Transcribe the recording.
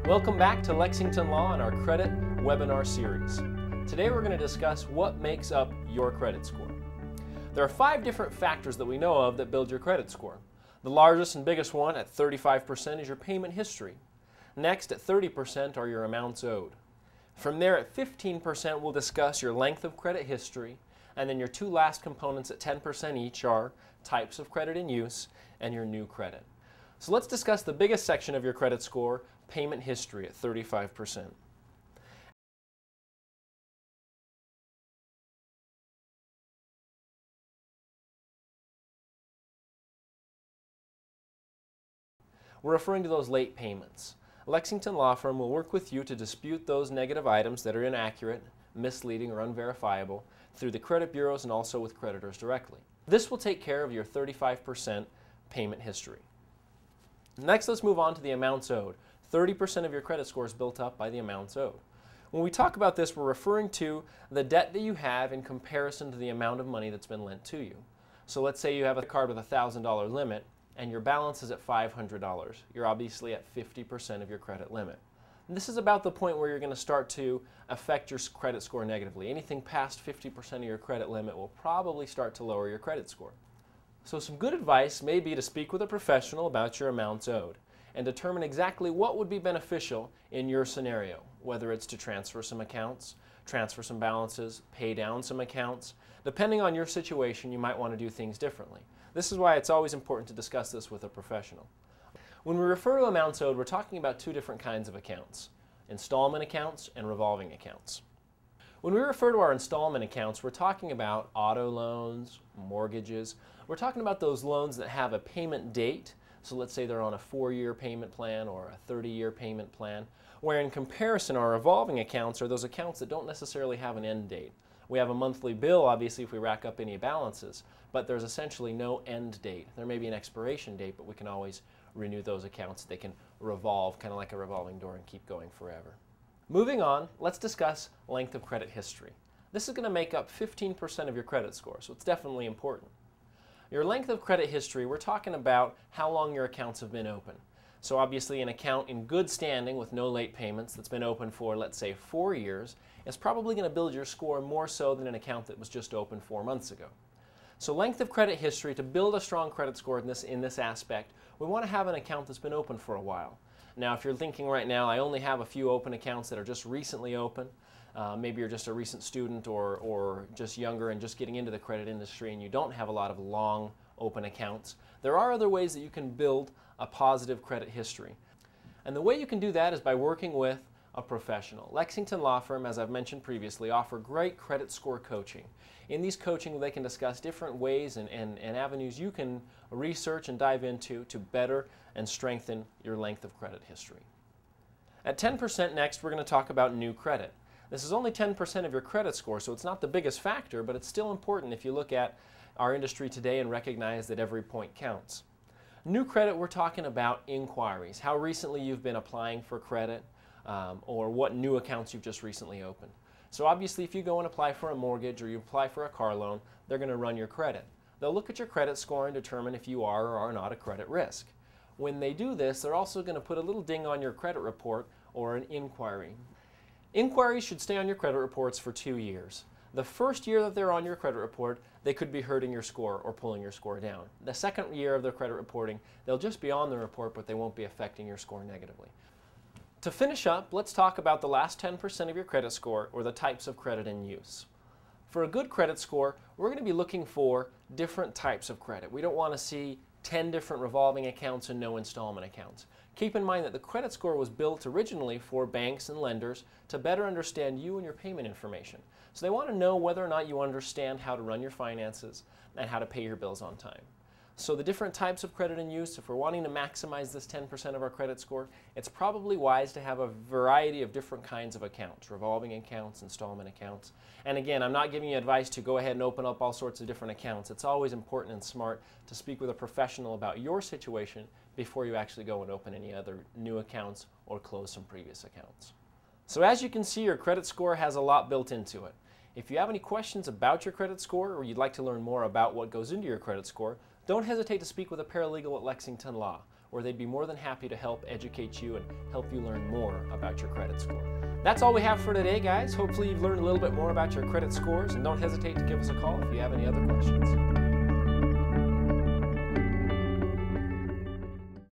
Welcome back to Lexington Law and our credit webinar series. Today we're going to discuss what makes up your credit score. There are 5 different factors that we know of that build your credit score. The largest and biggest one at 35% is your payment history. Next at 30% are your amounts owed. From there at 15% we'll discuss your length of credit history, and then your 2 last components at 10% each are types of credit in use and your new credit. So let's discuss the biggest section of your credit score, payment history at 35%. We're referring to those late payments. Lexington Law Firm will work with you to dispute those negative items that are inaccurate, misleading, or unverifiable through the credit bureaus and also with creditors directly. This will take care of your 35% payment history. Next, let's move on to the amounts owed. 30% of your credit score is built up by the amounts owed. When we talk about this, we're referring to the debt that you have in comparison to the amount of money that's been lent to you. So let's say you have a card with a $1,000 limit and your balance is at $500. You're obviously at 50% of your credit limit. And this is about the point where you're going to start to affect your credit score negatively. Anything past 50% of your credit limit will probably start to lower your credit score. So some good advice may be to speak with a professional about your amounts owed and determine exactly what would be beneficial in your scenario, whether it's to transfer some accounts, transfer some balances, pay down some accounts. Depending on your situation, you might want to do things differently. This is why it's always important to discuss this with a professional. When we refer to amounts owed, we're talking about 2 different kinds of accounts: installment accounts and revolving accounts. When we refer to our installment accounts, we're talking about auto loans, mortgages. We're talking about those loans that have a payment date. So let's say they're on a 4-year payment plan or a 30-year payment plan, where in comparison our revolving accounts are those accounts that don't necessarily have an end date. We have a monthly bill, obviously, if we rack up any balances, but there's essentially no end date. There may be an expiration date, but we can always renew those accounts. They can revolve, kind of like a revolving door, and keep going forever. Moving on, let's discuss length of credit history. This is going to make up 15% of your credit score, so it's definitely important. Your length of credit history, we're talking about how long your accounts have been open. So obviously an account in good standing with no late payments that's been open for, let's say, 4 years is probably going to build your score more so than an account that was just open 4 months ago. So length of credit history, to build a strong credit score in this aspect, we want to have an account that's been open for a while. Now, if you're thinking right now, I only have a few open accounts that are just recently open, maybe you're just a recent student or just younger and just getting into the credit industry and you don't have a lot of long open accounts, there are other ways that you can build a positive credit history. And the way you can do that is by working with a professional. Lexington Law Firm, as I've mentioned previously, offer great credit score coaching. In these coaching, they can discuss different ways and avenues you can research and dive into to better and strengthen your length of credit history. At 10% next, we're going to talk about new credit. This is only 10% of your credit score, so it's not the biggest factor, but it's still important if you look at our industry today and recognize that every point counts. New credit, we're talking about inquiries, how recently you've been applying for credit, or what new accounts you've just recently opened. So obviously if you go and apply for a mortgage or you apply for a car loan, they're going to run your credit. They'll look at your credit score and determine if you are or are not a credit risk. When they do this, they're also going to put a little ding on your credit report or an inquiry. Inquiries should stay on your credit reports for 2 years. The first year that they're on your credit report, they could be hurting your score or pulling your score down. The second year of their credit reporting, they'll just be on the report, but they won't be affecting your score negatively. To finish up, let's talk about the last 10% of your credit score, or the types of credit in use. For a good credit score, we're going to be looking for different types of credit. We don't want to see 10 different revolving accounts and no installment accounts. Keep in mind that the credit score was built originally for banks and lenders to better understand you and your payment information. So they want to know whether or not you understand how to run your finances and how to pay your bills on time. So the different types of credit in use, if we're wanting to maximize this 10% of our credit score, it's probably wise to have a variety of different kinds of accounts, revolving accounts, installment accounts. And again, I'm not giving you advice to go ahead and open up all sorts of different accounts. It's always important and smart to speak with a professional about your situation before you actually go and open any other new accounts or close some previous accounts. So as you can see, your credit score has a lot built into it. If you have any questions about your credit score or you'd like to learn more about what goes into your credit score, don't hesitate to speak with a paralegal at Lexington Law. where they'd be more than happy to help educate you and help you learn more about your credit score. That's all we have for today, guys. Hopefully you've learned a little bit more about your credit scores, and don't hesitate to give us a call if you have any other questions.